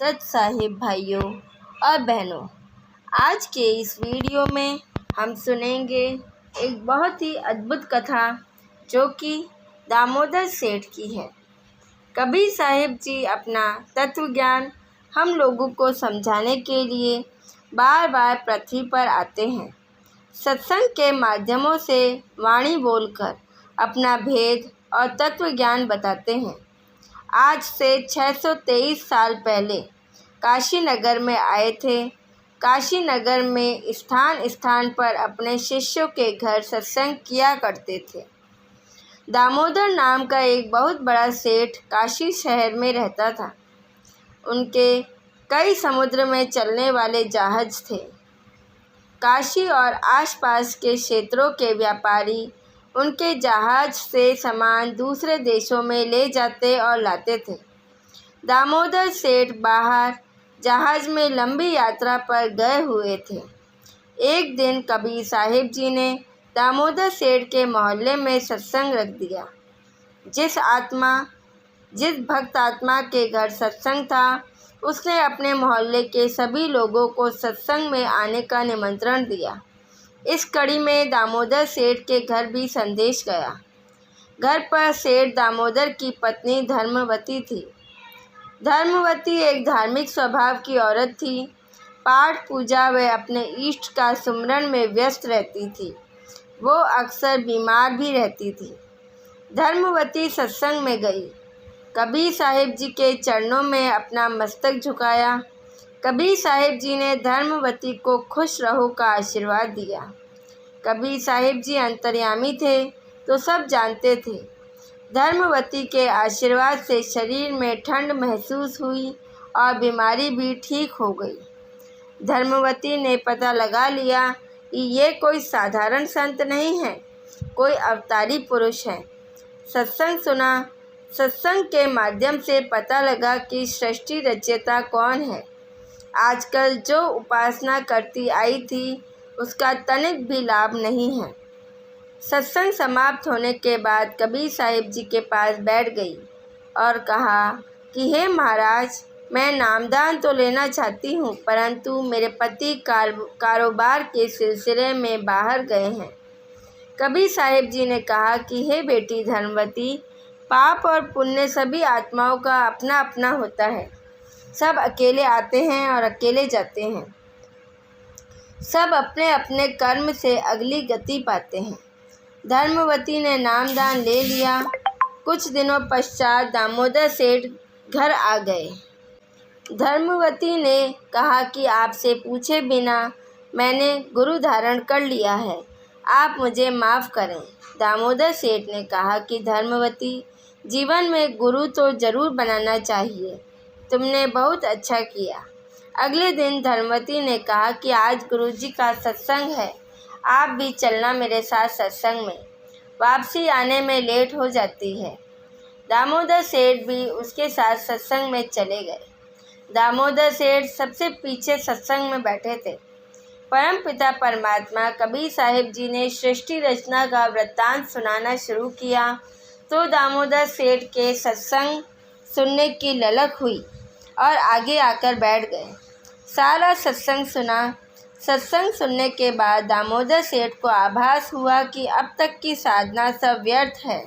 सत साहिब भाइयों और बहनों, आज के इस वीडियो में हम सुनेंगे एक बहुत ही अद्भुत कथा जो कि दामोदर सेठ की है। कबीर साहिब जी अपना तत्व ज्ञान हम लोगों को समझाने के लिए बार बार पृथ्वी पर आते हैं। सत्संग के माध्यमों से वाणी बोलकर अपना भेद और तत्व ज्ञान बताते हैं। आज से 623 साल पहले काशी नगर में आए थे। काशी नगर में स्थान स्थान पर अपने शिष्यों के घर सत्संग किया करते थे। दामोदर नाम का एक बहुत बड़ा सेठ काशी शहर में रहता था। उनके कई समुद्र में चलने वाले जहाज थे। काशी और आसपास के क्षेत्रों के व्यापारी उनके जहाज से सामान दूसरे देशों में ले जाते और लाते थे। दामोदर सेठ बाहर जहाज में लंबी यात्रा पर गए हुए थे। एक दिन कबीर साहिब जी ने दामोदर सेठ के मोहल्ले में सत्संग रख दिया। जिस भक्त आत्मा के घर सत्संग था, उसने अपने मोहल्ले के सभी लोगों को सत्संग में आने का निमंत्रण दिया। इस कड़ी में दामोदर सेठ के घर भी संदेश गया। घर पर सेठ दामोदर की पत्नी धर्मवती थी। धर्मवती एक धार्मिक स्वभाव की औरत थी। पाठ पूजा व अपने इष्ट का सुमिरन में व्यस्त रहती थी। वो अक्सर बीमार भी रहती थी। धर्मवती सत्संग में गई। कबीर साहिब जी के चरणों में अपना मस्तक झुकाया। कबीर साहिब जी ने धर्मवती को खुश रहो का आशीर्वाद दिया। कबीर साहिब जी अंतर्यामी थे तो सब जानते थे। धर्मवती के आशीर्वाद से शरीर में ठंड महसूस हुई और बीमारी भी ठीक हो गई। धर्मवती ने पता लगा लिया कि ये कोई साधारण संत नहीं है, कोई अवतारी पुरुष है। सत्संग सुना। सत्संग के माध्यम से पता लगा कि सृष्टि रचयिता कौन है। आजकल जो उपासना करती आई थी, उसका तनिक भी लाभ नहीं है। सत्संग समाप्त होने के बाद कबीर साहिब जी के पास बैठ गई और कहा कि हे महाराज, मैं नामदान तो लेना चाहती हूँ, परंतु मेरे पति कारोबार के सिलसिले में बाहर गए हैं। कबीर साहिब जी ने कहा कि हे बेटी धर्मवती, पाप और पुण्य सभी आत्माओं का अपना अपना होता है। सब अकेले आते हैं और अकेले जाते हैं। सब अपने अपने कर्म से अगली गति पाते हैं। धर्मवती ने नामदान ले लिया। कुछ दिनों पश्चात दामोदर सेठ घर आ गए। धर्मवती ने कहा कि आपसे पूछे बिना मैंने गुरु धारण कर लिया है, आप मुझे माफ़ करें। दामोदर सेठ ने कहा कि धर्मवती, जीवन में गुरु तो जरूर बनाना चाहिए, तुमने बहुत अच्छा किया। अगले दिन धर्मवती ने कहा कि आज गुरुजी का सत्संग है, आप भी चलना मेरे साथ सत्संग में, वापसी आने में लेट हो जाती है। दामोदर सेठ भी उसके साथ सत्संग में चले गए। दामोदर सेठ सबसे पीछे सत्संग में बैठे थे। परमपिता परमात्मा कबीर साहिब जी ने सृष्टि रचना का वृत्तांत सुनाना शुरू किया तो दामोदर सेठ के सत्संग सुनने की ललक हुई और आगे आकर बैठ गए। सारा सत्संग सुना। सत्संग सुनने के बाद दामोदर सेठ को आभास हुआ कि अब तक की साधना सब व्यर्थ है।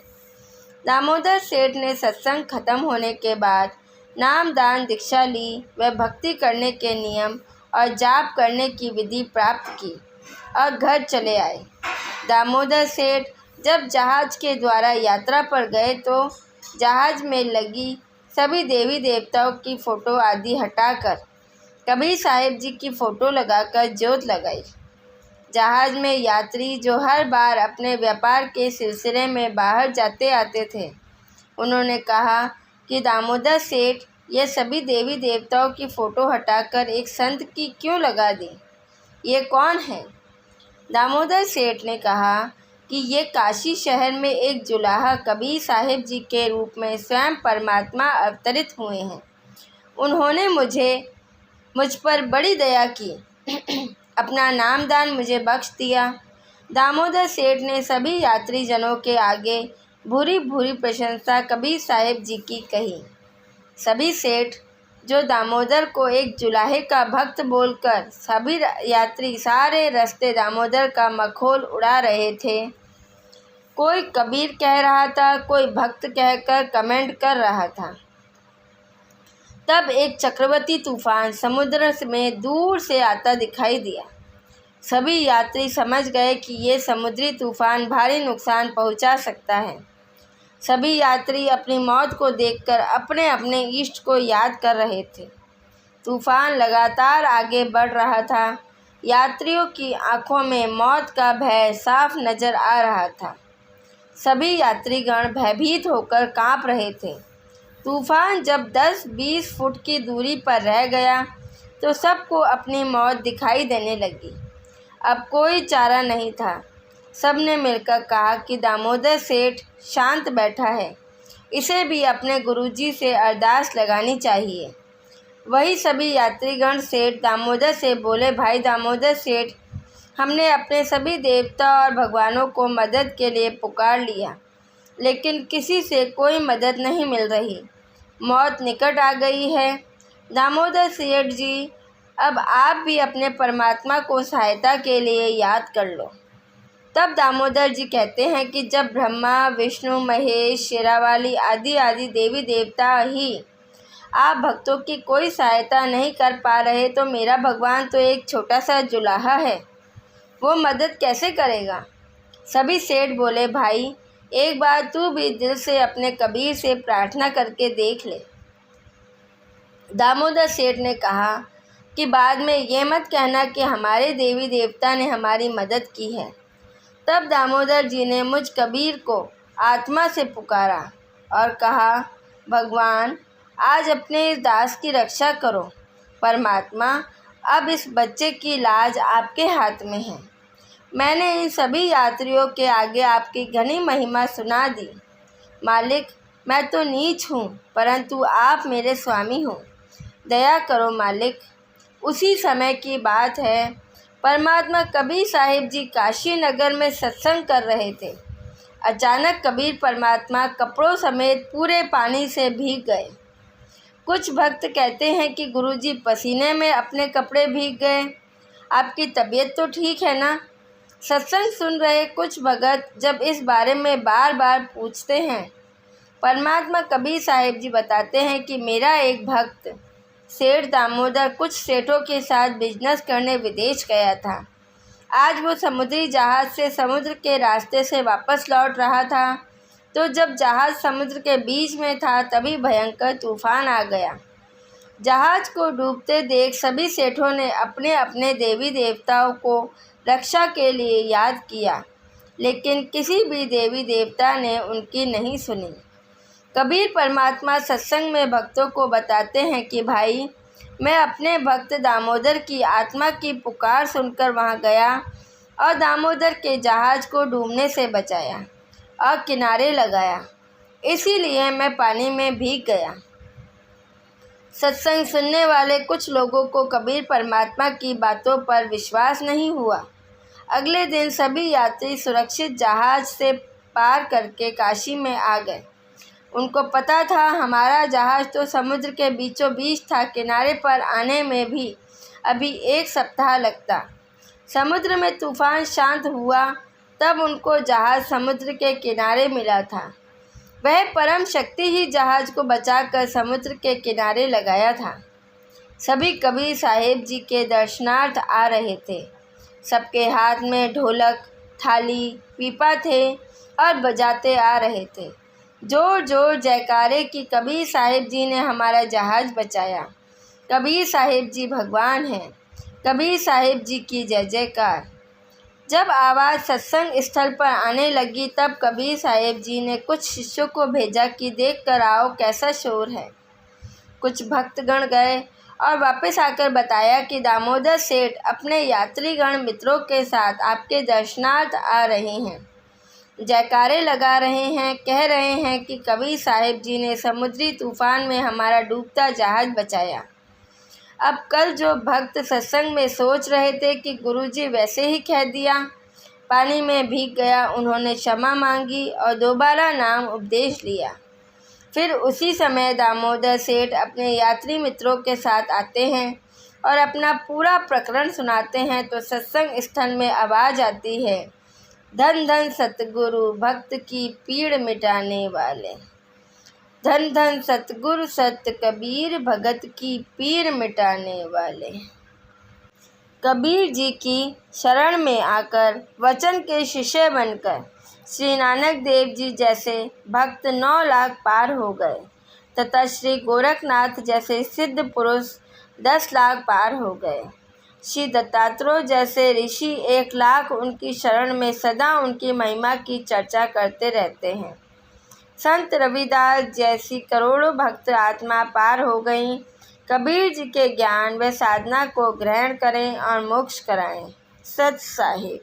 दामोदर सेठ ने सत्संग खत्म होने के बाद नामदान दीक्षा ली व भक्ति करने के नियम और जाप करने की विधि प्राप्त की और घर चले आए। दामोदर सेठ जब जहाज के द्वारा यात्रा पर गए तो जहाज में लगी सभी देवी देवताओं की फ़ोटो आदि हटाकर कबीर साहिब जी की फ़ोटो लगाकर ज्योत लगाई। जहाज में यात्री जो हर बार अपने व्यापार के सिलसिले में बाहर जाते आते थे, उन्होंने कहा कि दामोदर सेठ, ये सभी देवी देवताओं की फ़ोटो हटाकर एक संत की क्यों लगा दी? ये कौन है? दामोदर सेठ ने कहा कि ये काशी शहर में एक जुलाहा कबीर साहिब जी के रूप में स्वयं परमात्मा अवतरित हुए हैं। उन्होंने मुझ पर बड़ी दया की, अपना नामदान मुझे बख्श दिया। दामोदर सेठ ने सभी यात्री जनों के आगे भूरी भूरी प्रशंसा कबीर साहिब जी की कही। सभी सेठ जो दामोदर को एक जुलाहे का भक्त बोलकर सभी यात्री सारे रास्ते दामोदर का मखौल उड़ा रहे थे। कोई कबीर कह रहा था, कोई भक्त कहकर कमेंट कर रहा था। तब एक चक्रवाती तूफान समुद्र में दूर से आता दिखाई दिया। सभी यात्री समझ गए कि ये समुद्री तूफान भारी नुकसान पहुंचा सकता है। सभी यात्री अपनी मौत को देखकर अपने अपने इष्ट को याद कर रहे थे। तूफान लगातार आगे बढ़ रहा था। यात्रियों की आंखों में मौत का भय साफ नजर आ रहा था। सभी यात्रीगण भयभीत होकर कांप रहे थे। तूफान जब 10-20 फुट की दूरी पर रह गया तो सबको अपनी मौत दिखाई देने लगी। अब कोई चारा नहीं था। सबने मिलकर कहा कि दामोदर सेठ शांत बैठा है, इसे भी अपने गुरुजी से अरदास लगानी चाहिए। वही सभी यात्रीगण सेठ दामोदर से बोले, भाई दामोदर सेठ, हमने अपने सभी देवता और भगवानों को मदद के लिए पुकार लिया, लेकिन किसी से कोई मदद नहीं मिल रही। मौत निकट आ गई है। दामोदर सेठ जी, अब आप भी अपने परमात्मा को सहायता के लिए याद कर लो। तब दामोदर जी कहते हैं कि जब ब्रह्मा, विष्णु, महेश, शेरावाली आदि देवी देवता ही आप भक्तों की कोई सहायता नहीं कर पा रहे तो मेरा भगवान तो एक छोटा सा जुलाहा है, वो मदद कैसे करेगा। सभी सेठ बोले, भाई एक बार तू भी दिल से अपने कबीर से प्रार्थना करके देख ले। दामोदर सेठ ने कहा कि बाद में ये मत कहना कि हमारे देवी देवता ने हमारी मदद की है। तब दामोदर जी ने मुझ कबीर को आत्मा से पुकारा और कहा, भगवान आज अपने इस दास की रक्षा करो। परमात्मा, अब इस बच्चे की लाज आपके हाथ में है। मैंने इन सभी यात्रियों के आगे आपकी घनी महिमा सुना दी। मालिक, मैं तो नीच हूँ, परंतु आप मेरे स्वामी हो, दया करो मालिक। उसी समय की बात है, परमात्मा कबीर साहिब जी काशी नगर में सत्संग कर रहे थे। अचानक कबीर परमात्मा कपड़ों समेत पूरे पानी से भीग गए। कुछ भक्त कहते हैं कि गुरुजी पसीने में अपने कपड़े भीग गए। आपकी तबीयत तो ठीक है ना? सत्संग सुन रहे कुछ भगत जब इस बारे में बार बार पूछते हैं, परमात्मा कबीर साहिब जी बताते हैं कि मेरा एक भक्त सेठ दामोदर कुछ सेठों के साथ बिजनेस करने विदेश गया था। आज वो समुद्री जहाज़ से समुद्र के रास्ते से वापस लौट रहा था, तो जब जहाज़ समुद्र के बीच में था तभी भयंकर तूफान आ गया। जहाज़ को डूबते देख सभी सेठों ने अपने अपने देवी देवताओं को रक्षा के लिए याद किया, लेकिन किसी भी देवी देवता ने उनकी नहीं सुनी। कबीर परमात्मा सत्संग में भक्तों को बताते हैं कि भाई, मैं अपने भक्त दामोदर की आत्मा की पुकार सुनकर वहां गया और दामोदर के जहाज़ को डूबने से बचाया और किनारे लगाया, इसीलिए मैं पानी में भीग गया। सत्संग सुनने वाले कुछ लोगों को कबीर परमात्मा की बातों पर विश्वास नहीं हुआ। अगले दिन सभी यात्री सुरक्षित जहाज़ से पार करके काशी में आ गए। उनको पता था हमारा जहाज़ तो समुद्र के बीचों बीच था, किनारे पर आने में भी अभी 1 सप्ताह लगता। समुद्र में तूफान शांत हुआ तब उनको जहाज़ समुद्र के किनारे मिला था। वह परम शक्ति ही जहाज़ को बचाकर समुद्र के किनारे लगाया था। सभी कबीर साहिब जी के दर्शनार्थ आ रहे थे। सबके हाथ में ढोलक, थाली, पीपा थे और बजाते आ रहे थे। जोर जोर जयकारे की कबीर साहिब जी ने हमारा जहाज़ बचाया। कबीर साहिब जी भगवान हैं। कबीर साहिब जी की जय जयकार। जब आवाज़ सत्संग स्थल पर आने लगी तब कबीर साहिब जी ने कुछ शिष्यों को भेजा कि देख कर आओ कैसा शोर है। कुछ भक्तगण गए और वापस आकर बताया कि दामोदर सेठ अपने यात्रीगण मित्रों के साथ आपके दर्शनार्थ आ रहे हैं, जयकारे लगा रहे हैं, कह रहे हैं कि कबीर साहिब जी ने समुद्री तूफान में हमारा डूबता जहाज़ बचाया। अब कल जो भक्त सत्संग में सोच रहे थे कि गुरुजी वैसे ही कह दिया, पानी में भीग गया, उन्होंने क्षमा मांगी और दोबारा नाम उपदेश लिया। फिर उसी समय दामोदर सेठ अपने यात्री मित्रों के साथ आते हैं और अपना पूरा प्रकरण सुनाते हैं तो सत्संग स्थल में आवाज़ आती है, धन धन सतगुरु भक्त की पीड़ मिटाने वाले। धन धन सतगुरु सत कबीर भगत की पीड़ मिटाने वाले। कबीर जी की शरण में आकर वचन के शिष्य बनकर श्री नानक देव जी जैसे भक्त 9 लाख पार हो गए तथा श्री गोरखनाथ जैसे सिद्ध पुरुष 10 लाख पार हो गए। श्री दत्तात्रेय जैसे ऋषि 1 लाख उनकी शरण में सदा उनकी महिमा की चर्चा करते रहते हैं। संत रविदास जैसी करोड़ों भक्त आत्मा पार हो गई। कबीर जी के ज्ञान व साधना को ग्रहण करें और मोक्ष कराएं। सत साहिब।